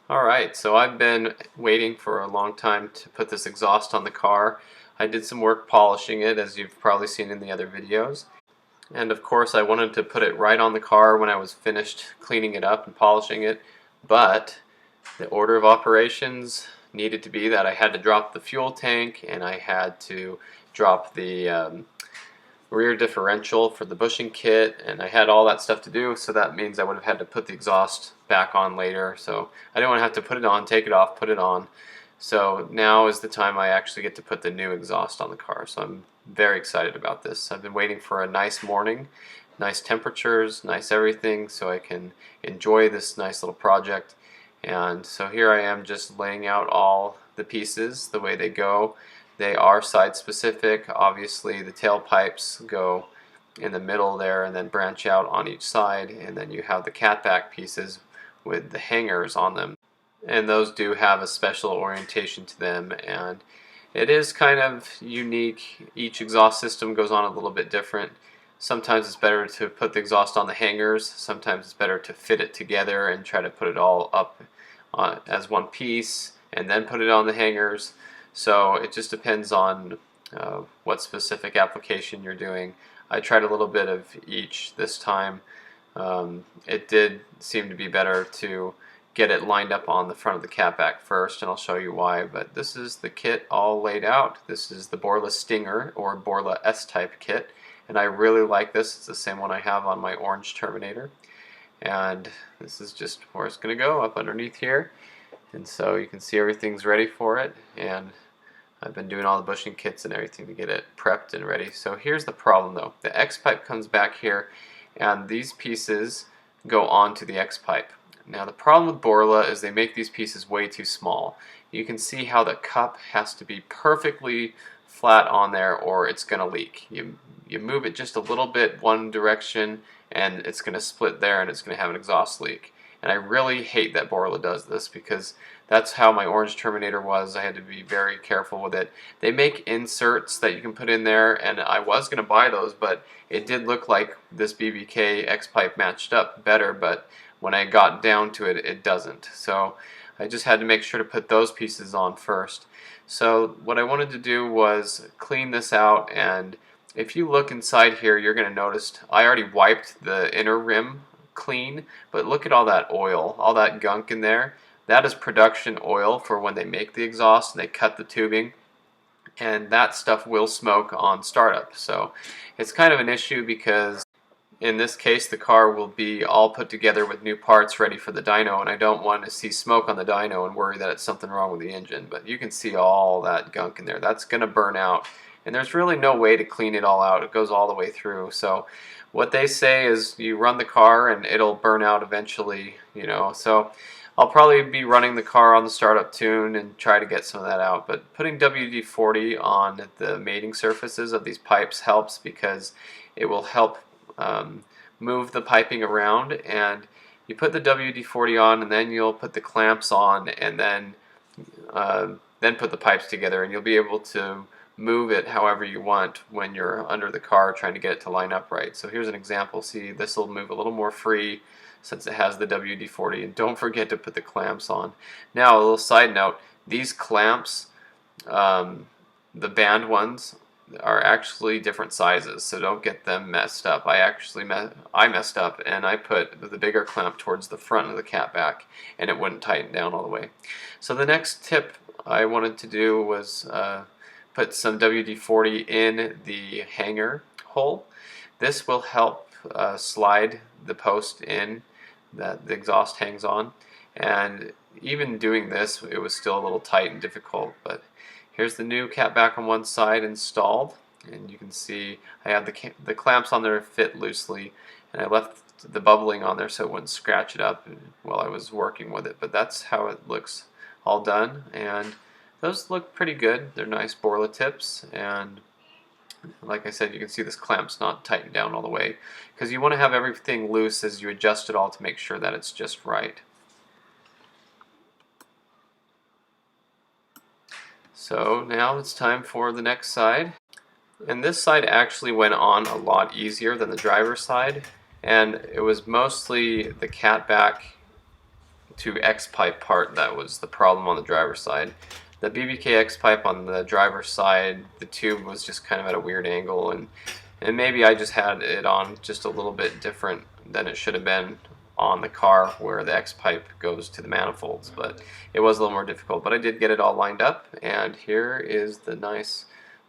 Alright, so I've been waiting for a long time to put this exhaust on the car. I did some work polishing it, as you've probably seen in the other videos. And of course I wanted to put it right on the car when I was finished cleaning it up and polishing it, but the order of operations needed to be that I had to drop the fuel tank and I had to drop the rear differential for the bushing kit, and I had all that stuff to do, so that means I would have had to put the exhaust back on later. So I didn't want to have to put it on, take it off, put it on. So now is the time I actually get to put the new exhaust on the car. So I'm very excited about this. I've been waiting for a nice morning, nice temperatures, nice everything, so I can enjoy this nice little project. And so here I am just laying out all the pieces the way they go. They are side specific. Obviously the tailpipes go in the middle there and then branch out on each side, and then you have the catback pieces with the hangers on them, and those do have a special orientation to them, and it is kind of unique. Each exhaust system goes on a little bit different. Sometimes it's better to put the exhaust on the hangers, sometimes it's better to fit it together and try to put it all up as one piece and then put it on the hangers. So it just depends on what specific application you're doing. I tried a little bit of each this time. It did seem to be better to get it lined up on the front of the catback first, and I'll show you why. But this is the kit all laid out. This is the Borla Stinger or Borla S-type kit, and I really like this. It's the same one I have on my orange Terminator, and this is just where it's going to go, up underneath here. And so you can see everything's ready for it, and I've been doing all the bushing kits and everything to get it prepped and ready. So here's the problem though. The X-pipe comes back here, and these pieces go onto the X-pipe. Now the problem with Borla is they make these pieces way too small. You can see how the cup has to be perfectly flat on there or it's going to leak. You move it just a little bit one direction and it's going to split there and it's going to have an exhaust leak. And I really hate that Borla does this, because that's how my orange Terminator was. I had to be very careful with it. They make inserts that you can put in there, and I was going to buy those, but it did look like this BBK X-pipe matched up better, but when I got down to it, it doesn't. So I just had to make sure to put those pieces on first. So what I wanted to do was clean this out, and if you look inside here, you're going to notice I already wiped the inner rim clean, but look at all that oil, all that gunk in there. That is production oil for when they make the exhaust and they cut the tubing, and that stuff will smoke on startup. So it's kind of an issue, because in this case the car will be all put together with new parts ready for the dyno, and I don't want to see smoke on the dyno and worry that it's something wrong with the engine. But you can see all that gunk in there. That's going to burn out, and there's really no way to clean it all out. It goes all the way through. So what they say is you run the car and it'll burn out eventually, you know. So I'll probably be running the car on the startup tune and try to get some of that out. But putting WD-40 on the mating surfaces of these pipes helps, because it will help move the piping around. And you put the WD-40 on, and then you'll put the clamps on, and then put the pipes together, and you'll be able to move it however you want when you're under the car trying to get it to line up right. So here's an example. See, this will move a little more free since it has the WD-40, and don't forget to put the clamps on. Now a little side note, these clamps, the band ones, are actually different sizes, so don't get them messed up. I messed up and I put the bigger clamp towards the front of the catback, and it wouldn't tighten down all the way. So the next tip I wanted to do was put some WD-40 in the hanger hole. This will help slide the post in that the exhaust hangs on, and even doing this, it was still a little tight and difficult. But here's the new catback on one side installed, and you can see I have the clamps on there fit loosely, and I left the bubbling on there so it wouldn't scratch it up while I was working with it. But that's how it looks all done, and those look pretty good. They're nice Borla tips, and like I said, you can see this clamp's not tightened down all the way, because you want to have everything loose as you adjust it all to make sure that it's just right. So now it's time for the next side. And this side actually went on a lot easier than the driver's side, and it was mostly the catback to X pipe part that was the problem on the driver's side. The BBK X pipe on the driver's side, the tube was just kind of at a weird angle, and maybe I just had it on just a little bit different than it should have been on the car where the X pipe goes to the manifolds, but it was a little more difficult. But I did get it all lined up, and here is the nice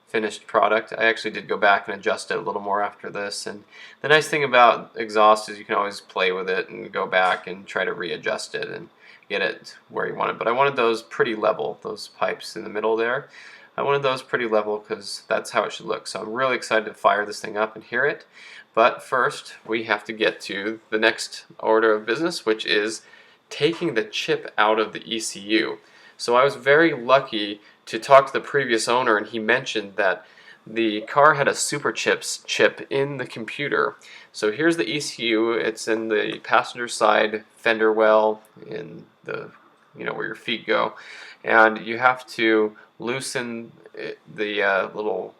finished product. I actually did go back and adjust it a little more after this, and the nice thing about exhaust is you can always play with it and go back and try to readjust it and get it where you want it. But I wanted those pretty level, those pipes in the middle there. I wanted those pretty level because that's how it should look. So I'm really excited to fire this thing up and hear it. But first we have to get to the next order of business, which is taking the chip out of the ECU. So I was very lucky to talk to the previous owner, and he mentioned that the car had a super chips chip in the computer. So here's the ECU. It's in the passenger side fender well, in the, you know, where your feet go, and you have to loosen the little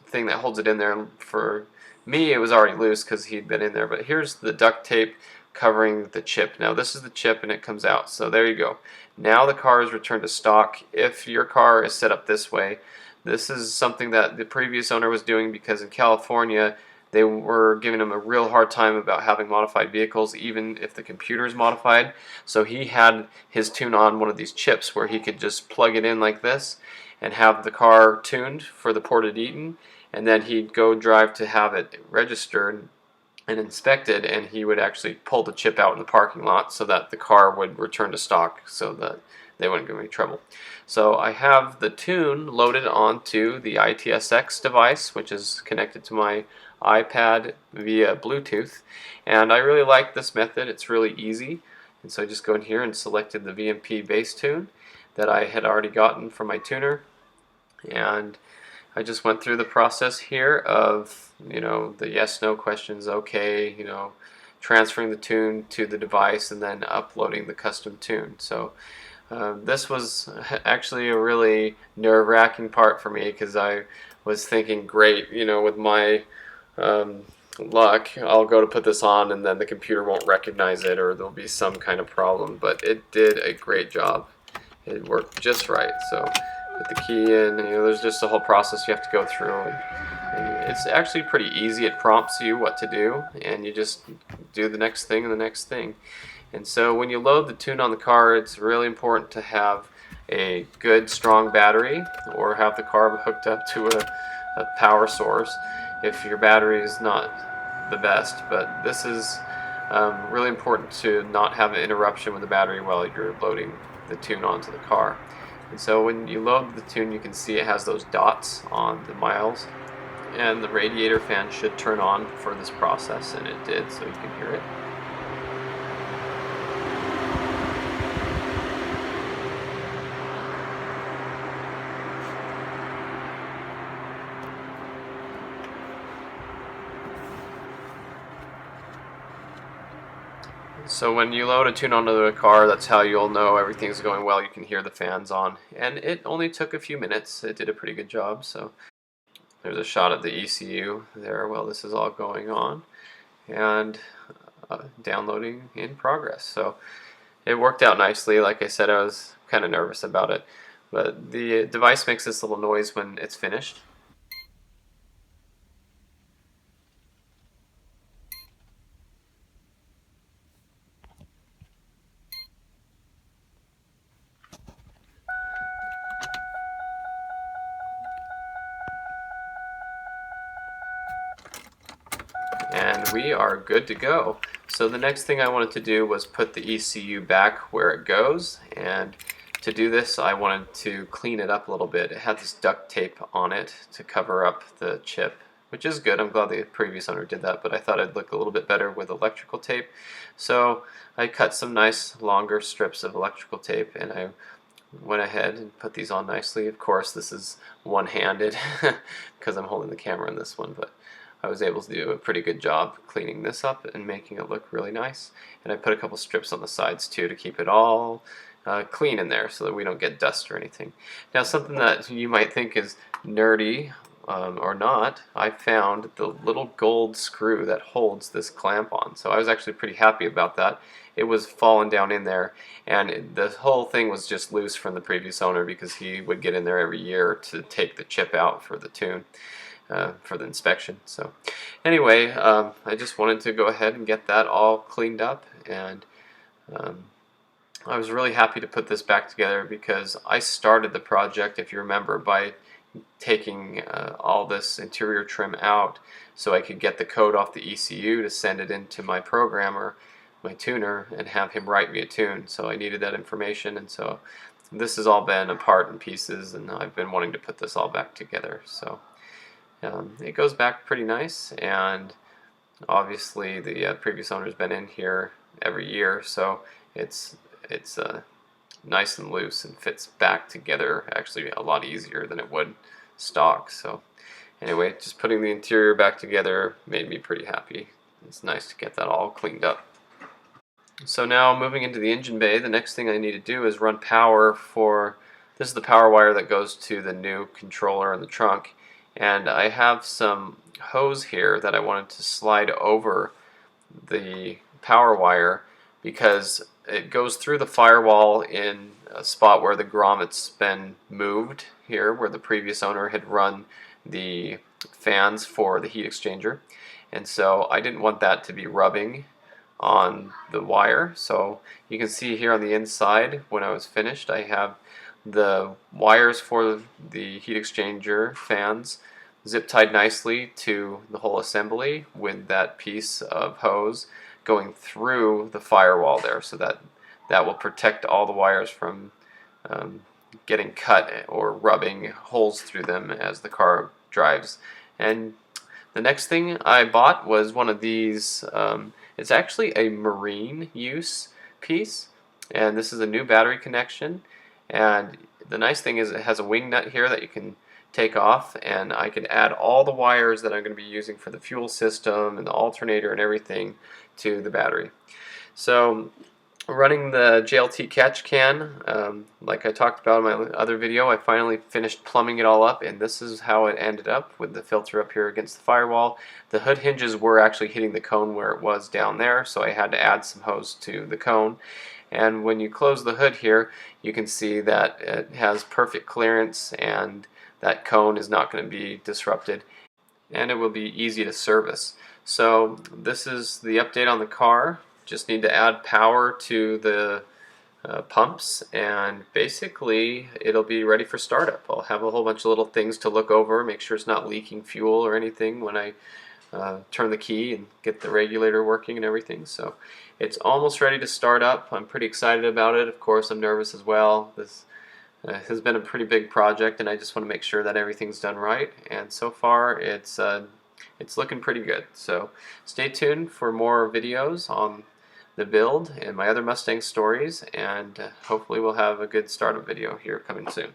thing that holds it in there. For me, it was already loose because he'd been in there, but here's the duct tape covering the chip. Now this is the chip and it comes out. So there you go. Now the car is returned to stock. If your car is set up this way, this is something that the previous owner was doing because in California they were giving him a real hard time about having modified vehicles, even if the computer is modified. So he had his tune on one of these chips where he could just plug it in like this and have the car tuned for the Port of Eaton, and then he'd go drive to have it registered and inspected, and he would actually pull the chip out in the parking lot so that the car would return to stock so that they wouldn't give me trouble. So I have the tune loaded onto the ITSX device, which is connected to my iPad via Bluetooth, and I really like this method. It's really easy, and so I just go in here and selected the VMP bass tune that I had already gotten from my tuner, and I just went through the process here of, you know, the yes/no questions, okay, you know, transferring the tune to the device and then uploading the custom tune. So this was actually a really nerve-wracking part for me because I was thinking, great, you know, with my luck, I'll go to put this on and then the computer won't recognize it or there'll be some kind of problem, but it did a great job. It worked just right. So put the key in, you know, there's just a whole process you have to go through, and it's actually pretty easy. It prompts you what to do and you just do the next thing and the next thing. And so when you load the tune on the car, it's really important to have a good strong battery or have the car hooked up to a power source if your battery is not the best. But this is really important to not have an interruption with the battery while you're loading the tune onto the car. And so when you load the tune, you can see it has those dots on the miles, and the radiator fan should turn on for this process, and it did, so you can hear it. So when you load a tune onto the car, that's how you'll know everything's going well. You can hear the fans on, and it only took a few minutes. It did a pretty good job. So there's a shot of the ECU there while this is all going on, and downloading in progress. So it worked out nicely. Like I said, I was kind of nervous about it, but the device makes this little noise when it's finished. And we are good to go. So the next thing I wanted to do was put the ECU back where it goes, and to do this I wanted to clean it up a little bit. It had this duct tape on it to cover up the chip, which is good. I'm glad the previous owner did that, but I thought it'd look a little bit better with electrical tape. So I cut some nice longer strips of electrical tape and I went ahead and put these on nicely. Of course this is one-handed because I'm holding the camera in this one, but I was able to do a pretty good job cleaning this up and making it look really nice. And I put a couple strips on the sides too to keep it all clean in there so that we don't get dust or anything. Now something that you might think is nerdy or not, I found the little gold screw that holds this clamp on. So I was actually pretty happy about that. it was falling down in there, and the whole thing was just loose from the previous owner because he would get in there every year to take the chip out for the tune. For the inspection. So anyway, I just wanted to go ahead and get that all cleaned up, and I was really happy to put this back together because I started the project, if you remember, by taking all this interior trim out so I could get the code off the ECU to send it into my programmer, my tuner, and have him write me a tune. So I needed that information, and so this has all been apart in pieces, and I've been wanting to put this all back together. So it goes back pretty nice, and obviously the previous owner's been in here every year, so it's nice and loose and fits back together actually a lot easier than it would stock. So anyway, just putting the interior back together made me pretty happy. It's nice to get that all cleaned up. So now moving into the engine bay, the next thing I need to do is run power for, this is the power wire that goes to the new controller in the trunk. And I have some hose here that I wanted to slide over the power wire because it goes through the firewall in a spot where the grommet's been moved here, where the previous owner had run the fans for the heat exchanger. And so I didn't want that to be rubbing on the wire. So you can see here on the inside, when I was finished, I have the wires for the heat exchanger fans zip tied nicely to the whole assembly with that piece of hose going through the firewall there, so that will protect all the wires from getting cut or rubbing holes through them as the car drives. And the next thing I bought was one of these. It's actually a marine use piece, and this is a new battery connection. And the nice thing is it has a wing nut here that you can take off, and I can add all the wires that I'm going to be using for the fuel system and the alternator and everything to the battery. So running the JLT catch can, like I talked about in my other video, I finally finished plumbing it all up, and this is how it ended up with the filter up here against the firewall. The hood hinges were actually hitting the cone where it was down there, so I had to add some hose to the cone. And when you close the hood here, you can see that it has perfect clearance, and that cone is not going to be disrupted, and it will be easy to service. So this is the update on the car. Just need to add power to the pumps, and basically it'll be ready for startup. I'll have a whole bunch of little things to look over, make sure it's not leaking fuel or anything when I turn the key and get the regulator working and everything. So it's almost ready to start up. I'm pretty excited about it. Of course, I'm nervous as well. This has been a pretty big project, and I just want to make sure that everything's done right. And so far, it's looking pretty good. So stay tuned for more videos on the build and my other Mustang stories, and hopefully we'll have a good startup video here coming soon.